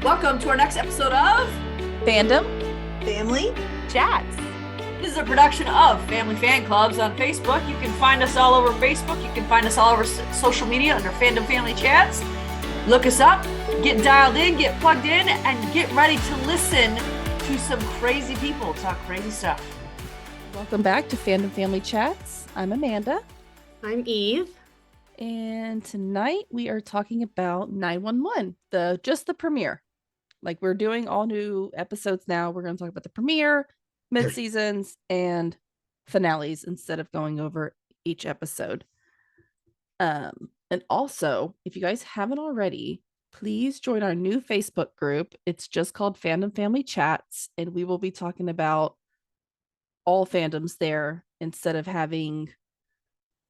Welcome to our next episode of Fandom Family Chats. This is a production of Family Fan Clubs on Facebook. You can find us all over Facebook. You can find us all over social media under Fandom Family Chats. Look us up, get dialed in, get plugged in, and get ready to listen to some crazy people talk crazy stuff. Welcome back to Fandom Family Chats. I'm Amanda. I'm Eve. And tonight we are talking about 911, the premiere. Like, we're doing all new episodes now. We're going to talk about the premiere, mid-seasons, and finales instead of going over each episode. And also, if you guys haven't already, please join our new Facebook group. It's just called Fandom Family Chats, and we will be talking about all fandoms there instead of having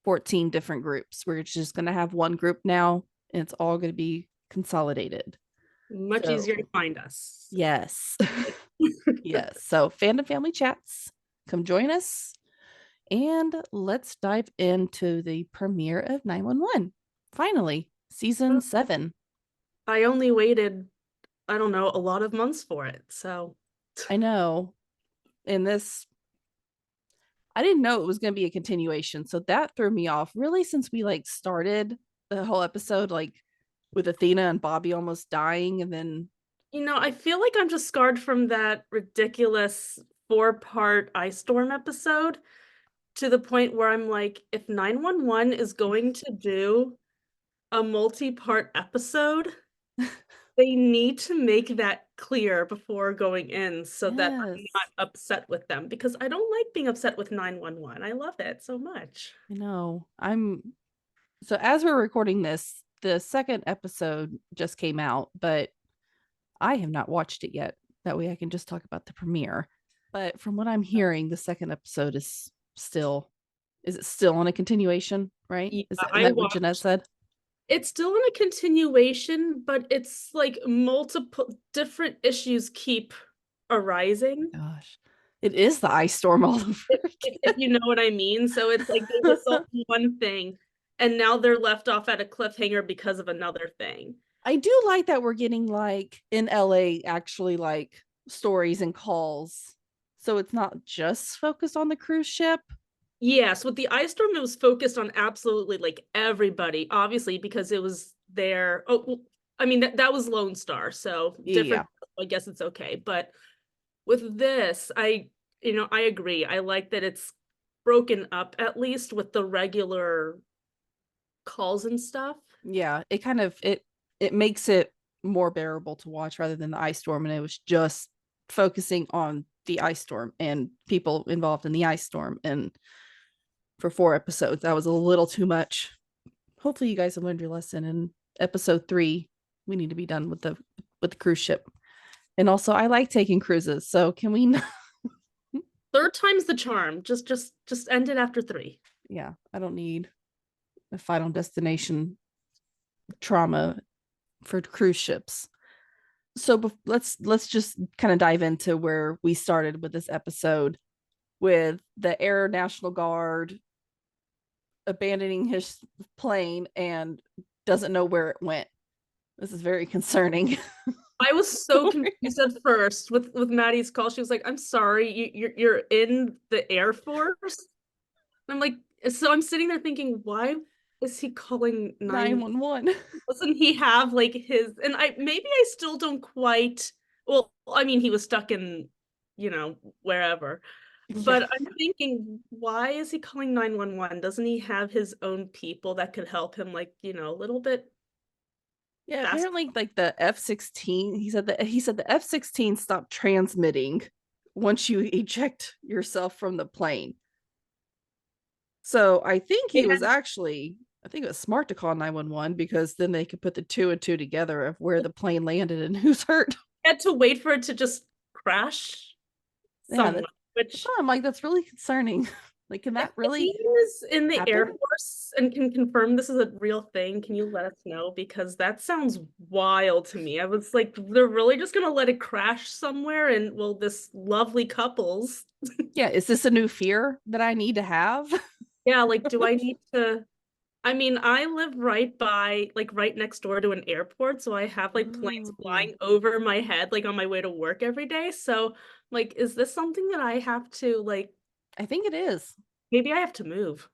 14 different groups. We're just going to have one group now, and it's all going to be consolidated. Much easier to find us. Yes. Yes. So Fandom Family Chats, come join us, and let's dive into the premiere of 911. Finally, season 7. I only waited, a lot of months for it. So I know. And this, I didn't know it was going to be a continuation. So that threw me off really since we started the whole episode, with Athena and Bobby almost dying. And then, I feel like I'm just scarred from that ridiculous 4-part Ice Storm episode to the point where I'm like, if 911 is going to do a multi-part episode, they need to make that clear before going in so that I'm not upset with them, because I don't like being upset with 911. I love it so much. I know. So as we're recording this, the second episode just came out, but I have not watched it yet. That way I can just talk about the premiere. But from what I'm hearing, the second episode is it still on a continuation, right? Yeah, Is that what Jeanette said? It's still in a continuation, but it's like multiple different issues keep arising. Gosh, it is the ice storm all over. If you know what I mean. So it's like they resolved one thing, and now they're left off at a cliffhanger because of another thing. I do like that we're getting in LA actually stories and calls. So it's not just focused on the cruise ship. Yes, with the ice storm, it was focused on absolutely everybody, obviously, because it was there. Oh, well, I mean, that was Lone Star, so different. Yeah. I guess it's okay. But with this, I agree. I like that it's broken up, at least with the regular calls and stuff. Yeah, it kind of it makes it more bearable to watch rather than the ice storm, and it was just focusing on the ice storm and people involved in the ice storm, and for 4 episodes that was a little too much. Hopefully you guys have learned your lesson. In episode 3 we need to be done with the cruise ship. And also, I like taking cruises, so can we not... 3rd time's the charm. Just end it after 3. Yeah, I don't need a Final Destination trauma for cruise ships. So let's just kind of dive into where we started with this episode, with the Air National Guard abandoning his plane and doesn't know where it went. This is very concerning. I was so confused at first with Maddie's call. She was like, "I'm sorry, you're in the Air Force." I'm like, so I'm sitting there thinking, why is he calling 911? Doesn't he have his? And maybe I still don't quite. Well, I mean, he was stuck in, wherever. But I'm thinking, why is he calling 911? Doesn't he have his own people that could help him, a little bit? Yeah, apparently, the F-16, he said the F-16 stopped transmitting once you eject yourself from the plane. So I think it was smart to call 911, because then they could put the 2 and 2 together of where the plane landed and who's hurt. Had to wait for it to just crash somewhere. Which I'm like, that's really concerning. Can that really... If he is in the happen? Air Force and can confirm this is a real thing, can you let us know? Because that sounds wild to me. I was like, they're really just gonna let it crash somewhere, and this lovely couples. Yeah, is this a new fear that I need to have? Yeah, do I need to I mean, I live right by, like, right next door to an airport, so I have, like, planes Ooh. flying over my head, like, on my way to work every day, so, like, is this something that I have to, like I think it is. maybe I have to move.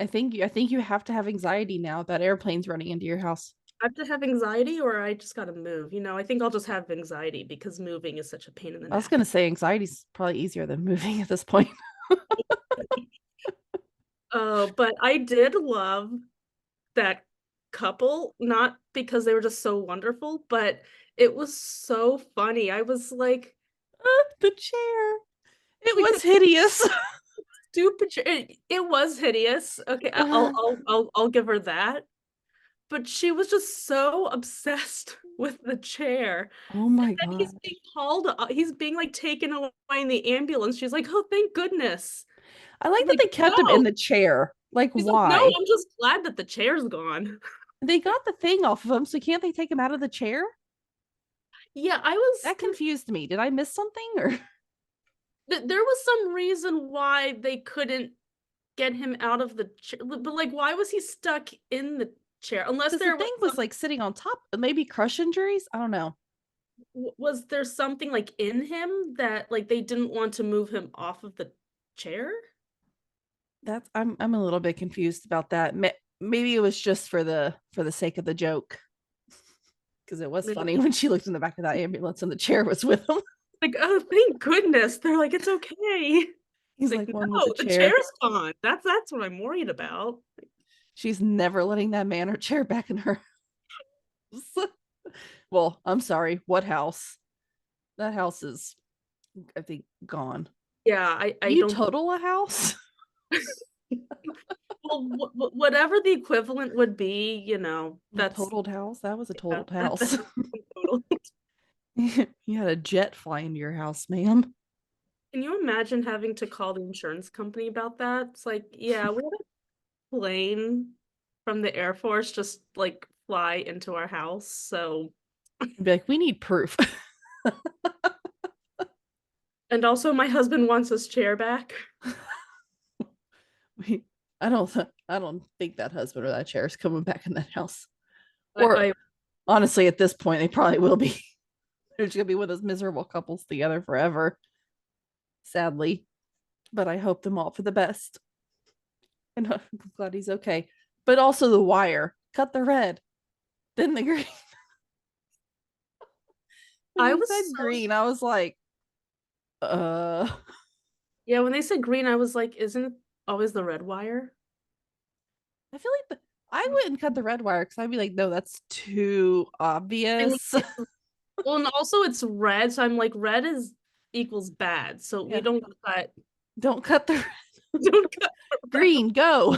I think you have to have anxiety now about airplanes running into your house. I have to have anxiety or I just gotta move, I think I'll just have anxiety because moving is such a pain in the I was neck. gonna say anxiety's probably easier than moving at this point. Oh, but I did love that couple, not because they were just so wonderful, but it was so funny. I was like, The chair. It like was the hideous. stupid it was hideous. Okay, I'll give her that. But she was just so obsessed with the chair. Oh my And he's god. being called, he's being like taken away in the ambulance. She's like, "Oh, thank goodness." I like I'm that like, they kept him in "No." the chair. Like, He's like, "No, why? I'm just glad that the chair's gone." They got the thing off of him, so can't they take him out of the chair? Yeah, That confused me. Did I miss something? Or there was some reason why they couldn't get him out of the chair, but, like, why was he stuck in the chair? Unless because the there was thing was like sitting on top, maybe crush injuries? I don't know. was there something, like, in him that, like, they didn't want to move him off of the chair? That's I'm a little bit confused about that. Maybe it was just for the sake of the joke. Because it was funny Maybe. when she looked in the back of that ambulance and the chair was with him. Like, "Oh, thank goodness." They're like, "It's okay." It's He's like, like one with the "No, the chair. chair's gone." That's what I'm worried about. She's never letting that man or chair back in her house. Well, I'm sorry. What house? That house is, I think, gone. Yeah, Do I you don't total a house? well, whatever the equivalent would be, A that's totaled house? That was a yeah, totaled that's house. total. You had a jet fly into your house, ma'am. Can you imagine having to call the insurance company about that? It's like, "Yeah, we had a plane from the Air Force just, like, fly into our house, so" I'd be like, we need proof. and also my husband wants his chair back. we, I don't think that husband or that chair is coming back in that house. I Or I honestly, at this point, they probably will be. They're just gonna be one of those miserable couples together forever. Sadly. But I hope them all for the best. And I'm glad he's okay. But also the wire. Cut the red. Then the green. When I he was said so green, I was like, uh yeah, when they said green, I was like, "Isn't it always the red wire?" I feel like I wouldn't cut the red wire because I'd be like, no, that's too I mean, obvious. well, and also it's red, so I'm like, red is equals bad, so we Yeah. don't cut Don't cut the don't cut the red. green, go.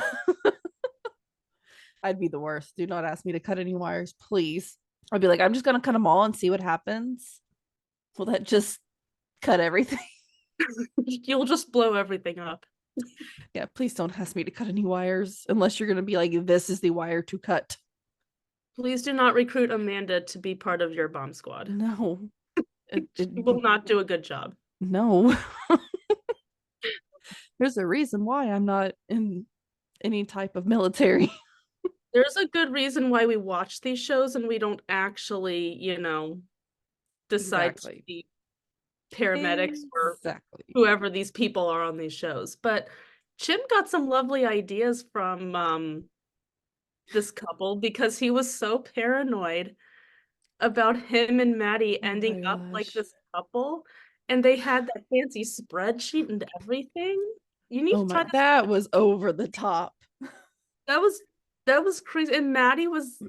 I'd be the worst. Do not ask me to cut any wires, please. I'd be like, I'm just gonna cut them all and see what happens. Will that just cut everything? You'll just blow everything up. Yeah, please don't ask me to cut any wires unless you're gonna be like, this is the wire to cut. Please do not recruit Amanda to be part of your bomb squad. No. She will not do a good job. No. There's a reason why I'm not in any type of military. There's a good reason why we watch these shows and we don't actually, decide to Exactly. be paramedics or Exactly. whoever these people are on these shows. But Chim got some lovely ideas from this couple because he was so paranoid about him and Maddie Oh ending my up like gosh. this couple, and they had that fancy spreadsheet and everything. You need Oh to my, try this. that was over the top. That was that was crazy. And Maddie was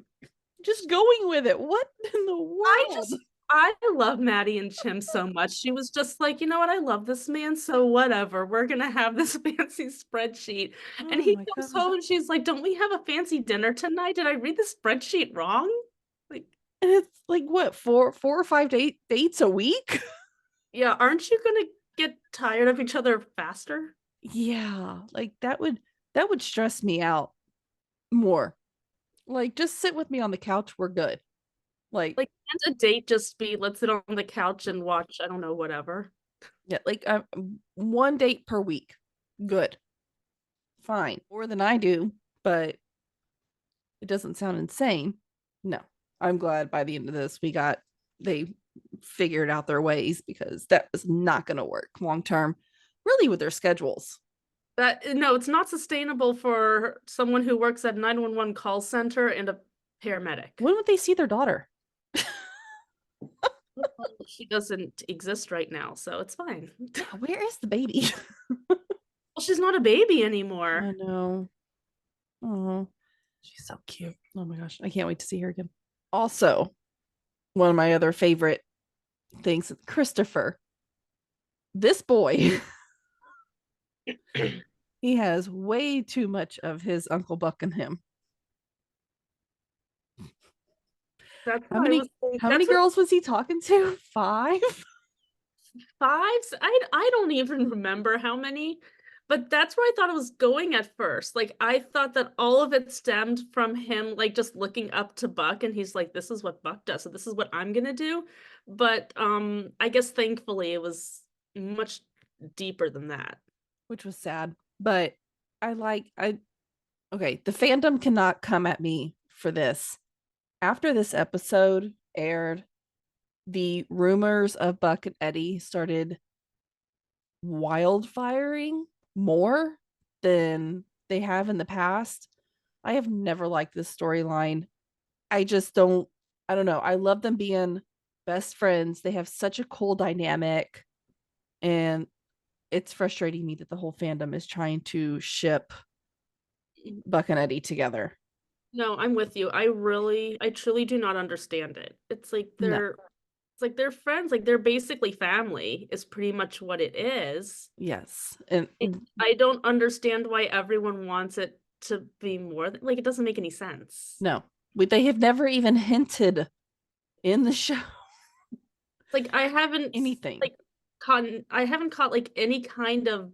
Just going with it. What in the I world? just I love Maddie and Chim so much. She was just like, you know what? I love this man, so whatever. We're gonna have this fancy spreadsheet. And Oh he my comes god. home and she's like, "Don't we have a fancy dinner tonight? Did I read the spreadsheet wrong?" Like, And it's like what, four or five dates a week? yeah, aren't you gonna get tired of each other faster? Yeah, like that would stress me out more. Like just sit with me on the couch, we're good. Like Like, can't a date just be let's sit on the couch and watch, I don't know, whatever? yeah, like one date per week. Good. Fine. More than I do, but It doesn't sound insane. No, I'm glad by the end of this they figured out their ways, because that was not going to work long term, really, with their schedules. That no, it's not sustainable for someone who works at 911 call center and a paramedic. When would they see their daughter? She doesn't exist right now, so it's fine. Where is the baby? Well, she's not a baby anymore. I know. Oh, she's so cute. Oh my gosh, I can't wait to see her again. Also, one of my other favorite things, Christopher. This boy, he has way too much of his Uncle Buck in him. That's How what I many was saying. how many That's what girls was he talking to? 5? fives? I don't even remember how many, but that's where I thought it was going at first. Like I thought that all of it stemmed from him like just looking up to Buck and he's like, this is what Buck does, so this is what I'm gonna do. But I guess thankfully it was much deeper than that. Which was sad. But I okay, the fandom cannot come at me for this. After this episode aired, the rumors of Buck and Eddie started wildfiring more than they have in the past. I have never liked this storyline. I don't know. I love them being best friends. They have such a cool dynamic, and it's frustrating me that the whole fandom is trying to ship Buck and Eddie together. No, I'm with you. I truly do not understand it. No. It's like they're friends, like they're basically family is pretty much what it is. Yes. And I don't understand why everyone wants it to be more like it doesn't make any sense. no, they have never even hinted in the show Like I haven't anything. like I haven't caught like any kind of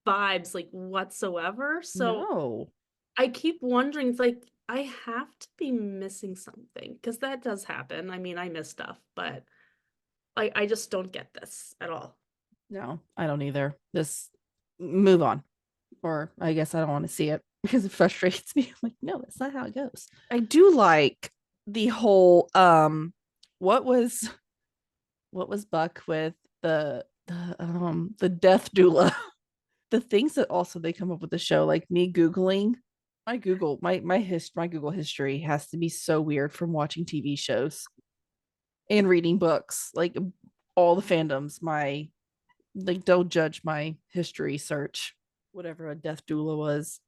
vibes like whatsoever. So No. I keep wondering, it's like I have to be missing something because that does happen. I mean, I miss stuff, but I just don't get this at all. No, I don't either. This move on. Or I guess I don't want to see it because it frustrates me. I'm like, no, that's not how it goes. I do like the whole what was Buck with the death doula. The things that also they come up with the show, like me Googling my Google history has to be so weird from watching TV shows and reading books. Like all the fandoms, don't judge my history search, whatever a death doula was.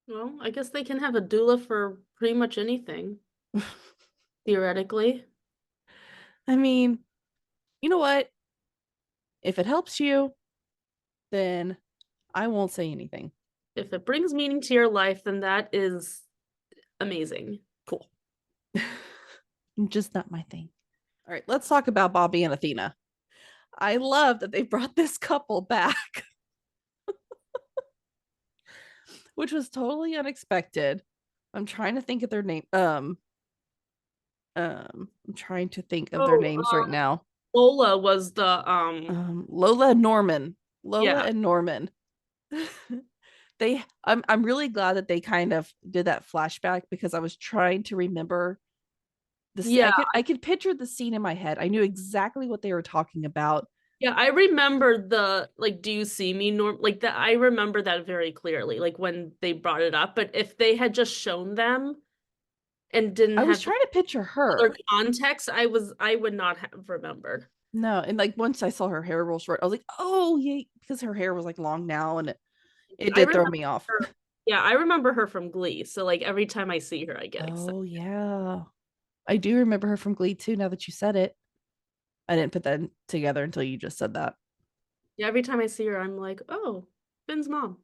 Well, I guess they can have a doula for pretty much anything, theoretically. I mean, you know what? If it helps you, then I won't say anything. If it brings meaning to your life, then that is amazing. Cool. Just not my thing. All right, let's talk about Bobby and Athena. I love that they brought this couple back, which was totally unexpected. I'm trying to think of their name. I'm trying to think of their names right now. Lola was the Lola and Norman. Lola yeah. and Norman. I'm really glad that they kind of did that flashback because I was trying to remember Yeah. I could picture the scene in my head. I knew exactly what they were talking about. Yeah, I remember the like do you see me Norm like that I remember that very clearly, like when they brought it up. But if they had just shown them and didn't I was have trying to picture other her. context, I would not have remembered. No, and like once I saw her hair roll short, I was like, oh yeah, because her hair was like long now, and it I did throw remember me off. her, yeah, I remember her from Glee. So like every time I see her, I get excited. Oh yeah, I do remember her from Glee too. Now that you said it, I didn't put that together until you just said that. Yeah, every time I see her, I'm like, oh, Finn's mom.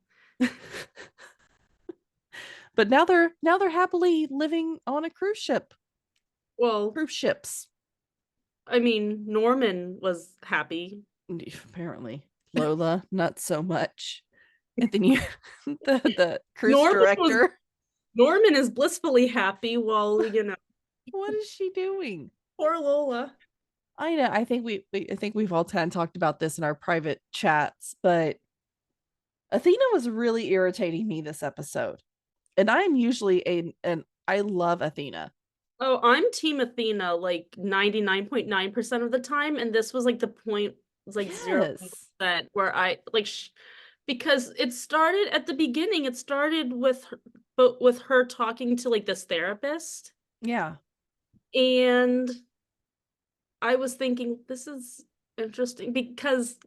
But now they're happily living on a cruise ship. Well, Cruise ships. I mean, Norman was happy. Apparently, Lola not so much. And then you, the cruise Norman Norman is blissfully happy while what is she doing? poor Lola. I know. I think we've all kind of talked about this in our private chats, but Athena was really irritating me this episode. And I'm usually an I love Athena. Oh, I'm Team Athena like 99.9% of the time, and this was like the point was like Yes. 0% where I like because it started at the beginning, it started with her, but with her talking to like this therapist, Yeah. and I was thinking this is interesting because,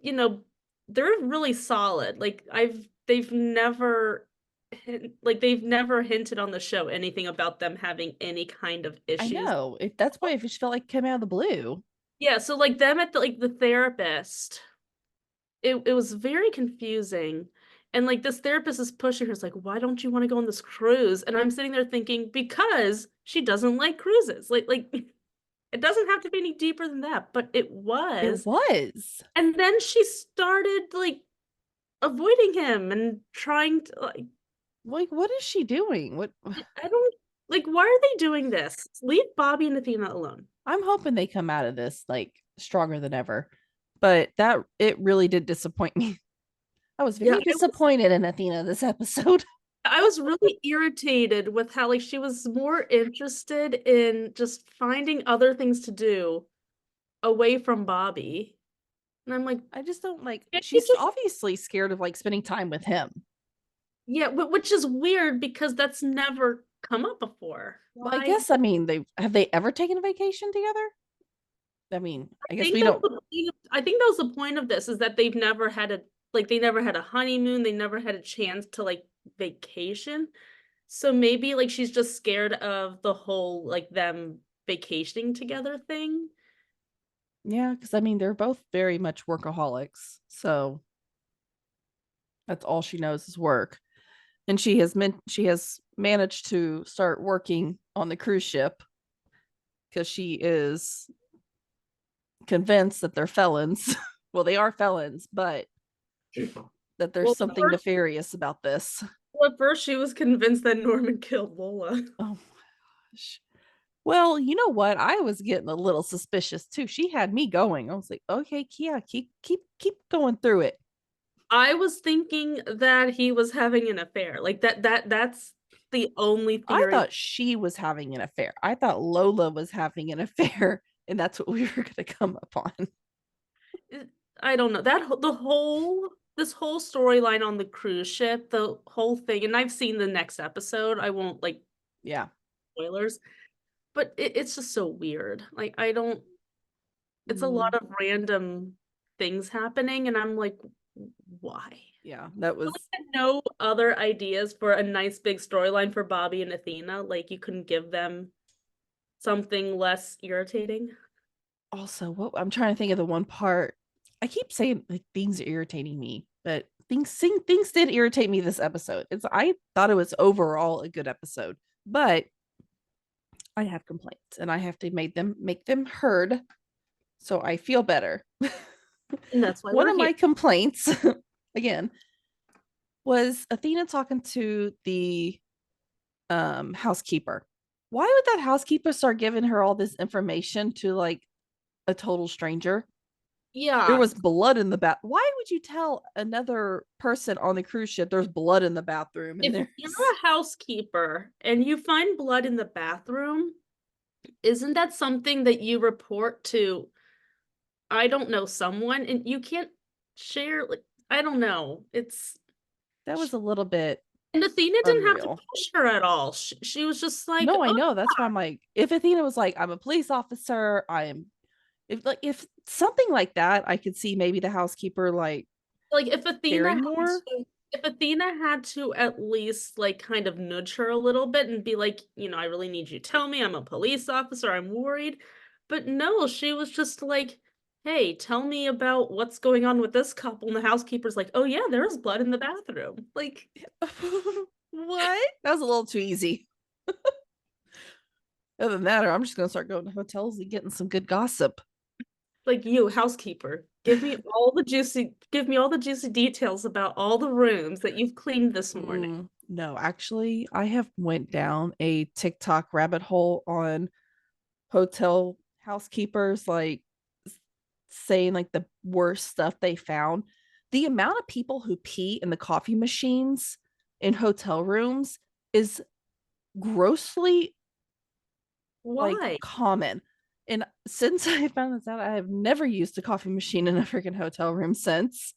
they're really solid. Like they've never they've never hinted on the show anything about them having any kind of I issues. know. If that's why it just felt like it came out of the blue. Yeah, so like them at the therapist, it was very confusing. And like this therapist is pushing her, it's like, why don't you want to go on this cruise? And I'm sitting there thinking, because she doesn't like cruises. Like it doesn't have to be any deeper than that, but it It was. was. And then she started like avoiding him and trying to Like, what is she doing? What I don't like, why are they doing this? Leave Bobby and Athena alone. I'm hoping they come out of this like stronger than ever. But that it really did disappoint me. I was Yeah, very disappointed in Athena this episode. I was really irritated with how like she was more interested in just finding other things to do away from Bobby. And I'm like, I just don't like can't you she's just obviously scared of like spending time with him. yeah, which is weird because that's never come up before. Well, I Why? guess I mean they ever taken a vacation together? I mean, I guess we That was don't. I think that was the point of this is that they've never had a like they never had a honeymoon, they never had a chance to like vacation. So maybe like she's just scared of the whole like them vacationing together thing. Yeah, because I mean they're both very much workaholics. So that's all she knows is work. And she has managed to start working on the cruise ship because she is convinced that they're felons. Well, they are felons, but that there's Well, something nefarious about this. at first she was convinced that Norman killed Lola. Oh my gosh. Well, you know what? I was getting a little suspicious too. She had me going. I was like, okay, Kia, keep going through it. I was thinking that he was having an affair. Like that's the only I theory. thought she was having an affair. I thought Lola was having an affair, and that's what we were going to come upon. I don't know. This whole storyline on the cruise ship, the whole thing, and I've seen the next episode. I won't like Yeah. spoilers, but it's just so weird. Like I don't it's a lot Mm, of random things happening and I'm like, why? yeah, that was Had no other ideas for a nice big storyline for Bobby and Athena? Like you couldn't give them something less irritating? also what I'm trying to think of the one part. I keep saying like things are irritating me, but things did irritate me this episode. I thought it was overall a good episode, but I have complaints and I have to make them heard so I feel better. And that's why One we're of here. my complaints again was Athena talking to the housekeeper. Why would that housekeeper start giving her all this information to like a total stranger? There Yeah. was blood in the bath. Why would you tell another person on the cruise ship there's blood in the bathroom and If there's you're a housekeeper and you find blood in the bathroom, isn't that something that you report to, I don't know, someone? And you can't share, like, I don't know. that was a little bit And Athena didn't have to unreal. push her at all. She was just like, No, I oh, know. That's why I'm like, if Athena was like, I'm a police officer, I am if something like that, I could see maybe the housekeeper like like caring more. if Athena had to at least like kind of nudge her a little bit and be like, I really need you to tell me I'm a police officer, I'm worried. But no, she was just like, hey, tell me about what's going on with this couple. And the housekeeper's like, oh yeah, there is blood in the bathroom. Like, What? That was a little too easy. Other than that, I'm just gonna start going to hotels and getting some good gossip. you, housekeeper, give me all the juicy details about all the rooms that you've cleaned this morning. No, actually, I have went down a TikTok rabbit hole on hotel housekeepers, like saying like the worst stuff they found. The amount of people who pee in the coffee machines in hotel rooms is grossly like Why? common. And since I found this out, I have never used a coffee machine in a freaking hotel room since.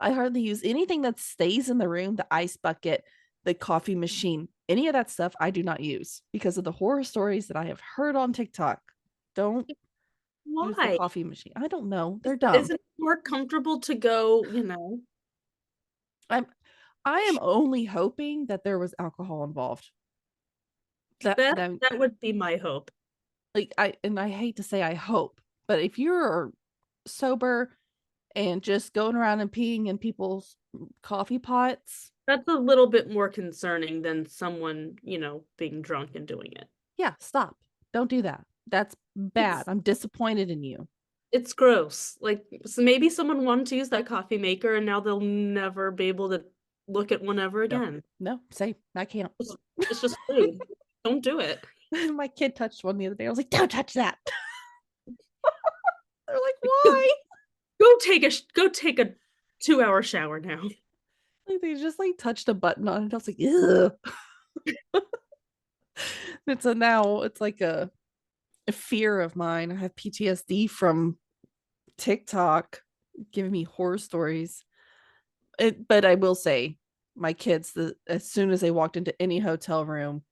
I hardly use anything that stays in the room, the ice bucket, the coffee machine, any of that stuff I do not use because of the horror stories that I have heard on TikTok. Don't use the Why? coffee machine. I don't know. They're dumb. Isn't it more comfortable to go, I am only hoping that there was alcohol involved. That that would be my hope. like I hate to say I hope, but if you're sober and just going around and peeing in people's coffee pots, That's a little bit more concerning than someone, being drunk and doing it. yeah, stop. Don't do that. That's bad. I'm disappointed in you. It's gross. Like, so maybe someone wanted to use that coffee maker and now they'll never be able to look at one ever again. No, say I can't. It's just rude. Don't do it. My kid touched one the other day. I was like, don't touch that. They're like, why? Go take a 2-hour shower now. Like, they just like touched a button on it. I was like, ugh. Now it's like a fear of mine. I have PTSD from TikTok giving me horror stories. But I will say, my kids, as soon as they walked into any hotel room,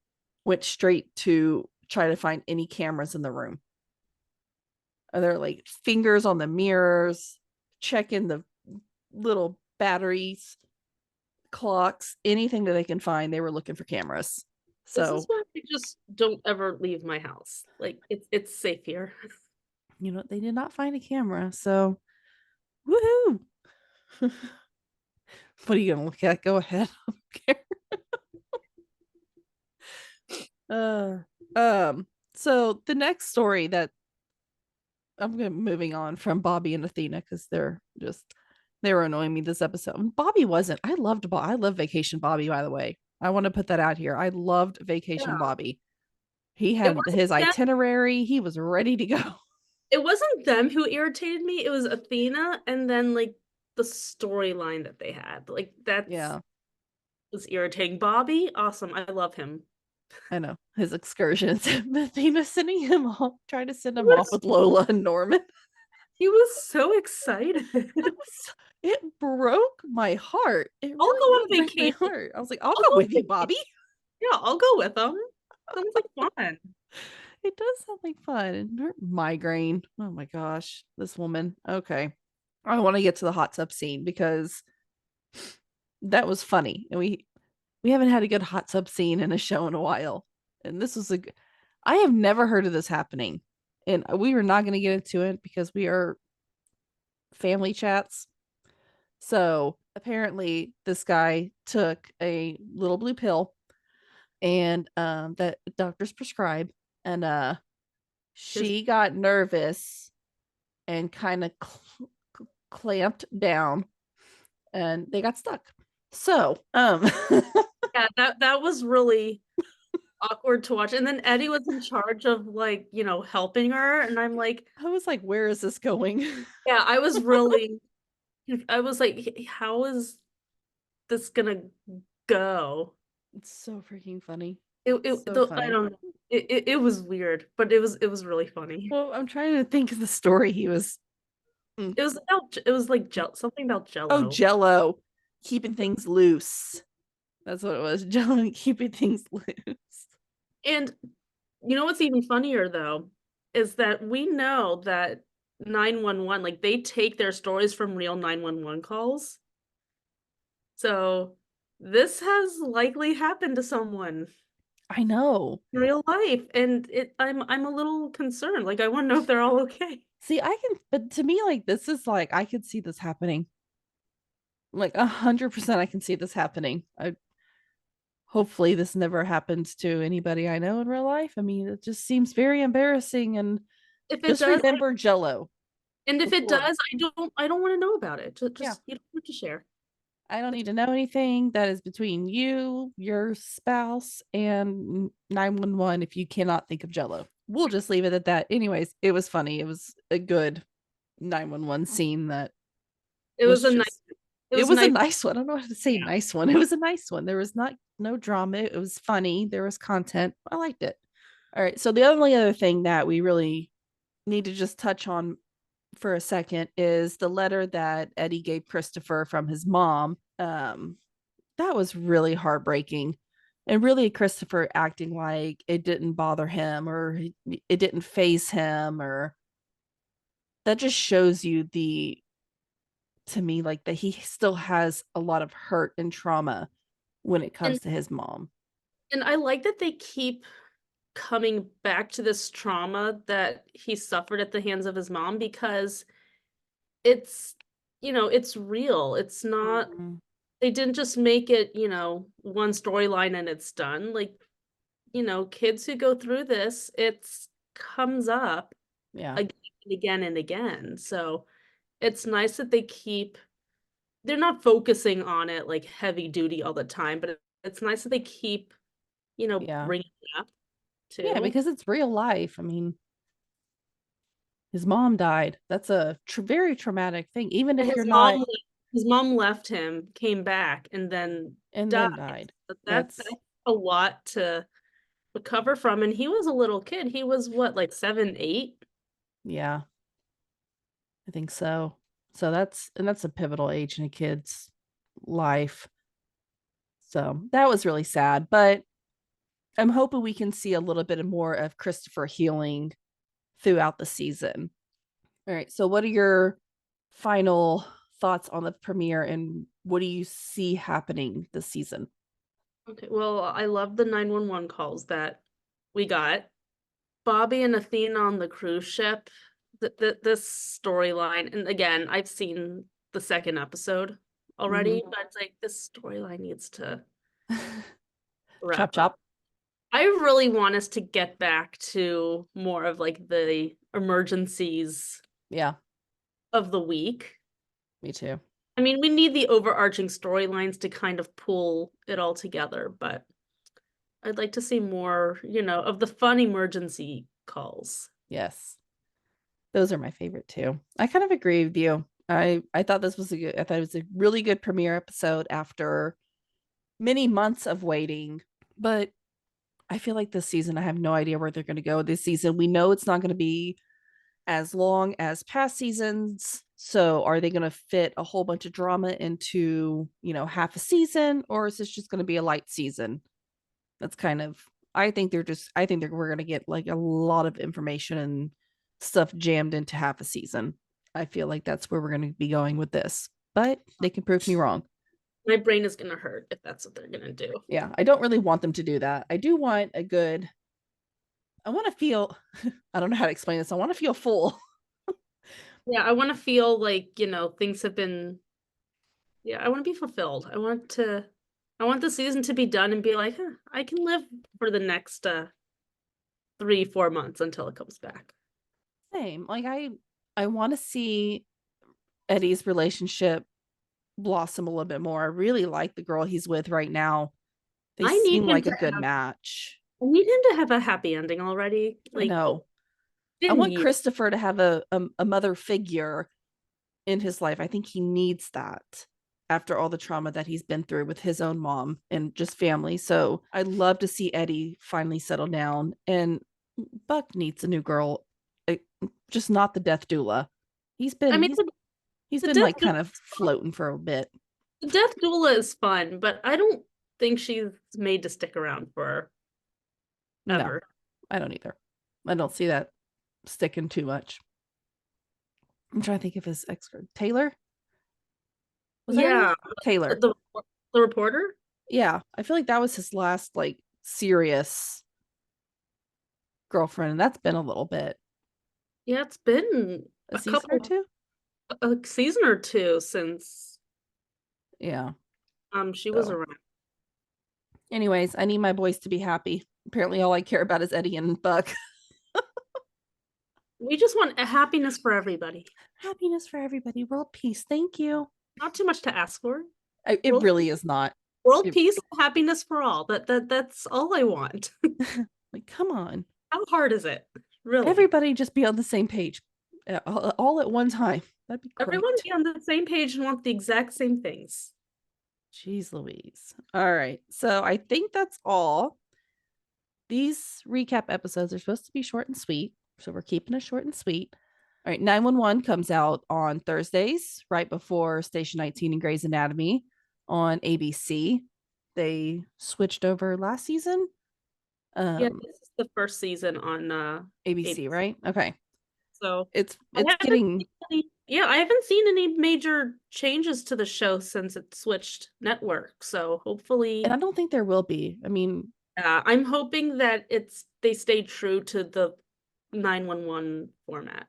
went straight to try to find any cameras in the room. They're like fingers on the mirrors, checking the little batteries, clocks, anything that they can find. They were looking for cameras. So this is why I just don't ever leave my house. Like, it's safe here. they did not find a camera. So woohoo. What are you gonna look at? Go ahead. So the next story that moving on from Bobby and Athena because they were annoying me this episode. Bobby wasn't. I loved Vacation Bobby, by the way. I want to put that out here. I loved Vacation Bobby. He had his itinerary. He was ready to go. It wasn't them who irritated me. It was Athena and then like the storyline that they had. Like was irritating. Bobby, awesome. I love him. I know his excursions. Athena sending him off, trying to send him off with Lola and Norman. He was so excited. It broke my heart. I'll go on vacation. My heart. I was like, I'll go with you, Bobby. Yeah, I'll go with them. Sounds like fun. It does sound like fun. And her migraine. Oh my gosh, this woman. Okay, I want to get to the hot tub scene because that was funny, and we haven't had a good hot tub scene in a show in a while. And this was I have never heard of this happening, and we were not going to get into it because we are family chats. So apparently, this guy took a little blue pill, and that doctors prescribe. And she got nervous and kind of clamped down and they got stuck. So yeah, that was really awkward to watch. And then Eddie was in charge of like, helping her. And I'm like, I was like, where is this going? Yeah, I was like, how is this gonna go? It's so freaking funny. Funny. I don't know. It was weird, but it was really funny. Well, I'm trying to think of the story he was. It was like something about Jello. Oh, Jello, keeping things loose. That's what it was. Jello keeping things loose. And you know what's even funnier though is that we know that 911, like they take their stories from real 911 calls. So this has likely happened to someone. I know. In real life, and I'm a little concerned. Like I want to know if they're all okay. See, but to me, like this is like I could see this happening. Like 100%, I can see this happening. Hopefully, this never happens to anybody I know in real life. I mean, it just seems very embarrassing. And if it does, remember Jello. And if it does, I don't want to know about it. Just you don't have to share. I don't need to know anything that is between you, your spouse, and 911 if you cannot think of Jello. We'll just leave it at that. Anyways, it was funny. It was a good 911 scene that it was a nice It was a nice. nice one. I don't know how to say nice one. It was a nice one. There was no drama. It was funny. There was content. I liked it. All right. So the only other thing that we really need to just touch on for a second is the letter that Eddie gave Christopher from his mom. That was really heartbreaking. And really Christopher acting like it didn't bother him or it didn't phase him, or that just shows you to me, like, that he still has a lot of hurt and trauma when it And comes to his mom. I like that they keep coming back to this trauma that he suffered at the hands of his mom, because it's, it's real. It's not, Mhm. they didn't just make it, one storyline and it's done. Like, kids who go through this, it's comes up Yeah. again and again and again. So it's nice that they're not focusing on it like heavy duty all the time, but it's nice that they keep, Yeah. bringing it up Yeah, too. because it's real life. I mean, his mom died. That's a very traumatic thing, even if His you're not, mom his mom left him, came back, and then and died. then died. But that's That's, a lot to recover from, and he was a little kid. He was what, like 7, 8? yeah, I think so. So that's a pivotal age in a kid's life. So that was really sad, but I'm hoping we can see a little bit more of Christopher healing throughout the season. All right. So what are your final thoughts on the premiere, and what do you see happening this season? Okay, well, I love the 911 calls that we got. Bobby and Athena on the cruise ship. This storyline, and again, I've seen the second episode already, but it's like this storyline needs to Chop wrap up. chop. I really want us to get back to more of like the emergencies Yeah, of the week. me too. I mean, we need the overarching storylines to kind of pull it all together, but I'd like to see more, of the fun emergency calls. Yes. Those are my favorite too. I kind of agree with you. I thought this was I thought it was a really good premiere episode after many months of waiting. But I feel like this season I have no idea where they're going to go this season. We know it's not going to be as long as past seasons. So are they going to fit a whole bunch of drama into, half a season, or is this just going to be a light season? That's kind of, I think we're going to get like a lot of information and stuff jammed into half a season. I feel like that's where we're going to be going with this, but they can prove me wrong. My brain is gonna hurt if that's what they're gonna do. Yeah, I don't really want them to do that. I do want I want to feel, I don't know how to explain this. I want to feel full. Yeah, I want to feel like, things have been, yeah, I want to be fulfilled. I want the season to be done and be like, huh, I can live for the next 3, 4 months until it comes back. Same. Like I want to see Eddie's relationship blossom a little bit more. I really like the girl he's with right now. They I need seem him like to a good have match. I need him to have a happy ending already. I Like, know. I been want years. Christopher to have a mother figure in his life. I think he needs that after all the trauma that he's been through with his own mom and just family. So I'd love to see Eddie finally settle down, and Buck needs a new girl, just not the death doula. He's I been mean, he's the been death like kind of floating for a bit. the death doula is fun, but I don't think she's made to stick around for No, ever. I don't either. I don't see that sticking too much. I'm trying to think of his ex Taylor. Was that her name? Yeah, Taylor. the reporter. Yeah, I feel like that was his last like serious girlfriend, and that's been a little bit. Yeah, it's been A season or two. a season or two since Yeah. she was So, around. anyways, I need my boys to be happy. Apparently, all I care about is Eddie and Buck. We just want a happiness for everybody. Happiness for everybody. World peace. Thank you. Not too much to ask for. It World really is not. World It, peace, happiness for all. That's all I want. like, come on. How hard is it? Really? Everybody just be on the same page. all at one time. That'd be great. Everyone be on the same page and want the exact same things. Jeez Louise. All right. So I think that's all. These recap episodes are supposed to be short and sweet. So we're keeping it short and sweet. All right. 911 comes out on Thursdays, right before Station 19 and Grey's Anatomy on ABC. They switched over last season. Yeah, this is the first season on ABC, right? Okay. So It's I getting haven't seen any major changes to the show since it switched network. So hopefully, and I don't think there will be. I mean, I'm hoping that they stay true to the 911 format.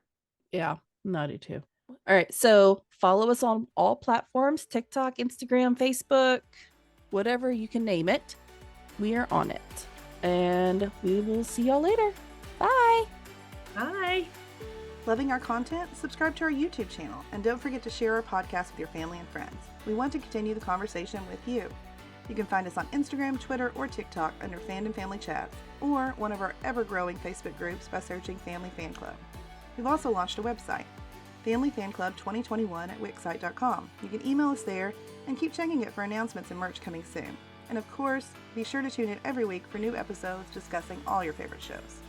yeah, I do too. All right, so follow us on all platforms: TikTok, Instagram, Facebook, whatever you can name it. We are on it, and we will see y'all later. Bye. Bye. Loving our content? Subscribe to our YouTube channel, and don't forget to share our podcast with your family and friends. We want to continue the conversation with you. You can find us on Instagram, Twitter, or TikTok under Fandom Family Chats, or one of our ever-growing Facebook groups by searching Family Fan Club. We've also launched a website, Family Fan Club 2021 at wixsite.com. You can email us there and keep checking it for announcements and merch coming soon. And of course, be sure to tune in every week for new episodes discussing all your favorite shows.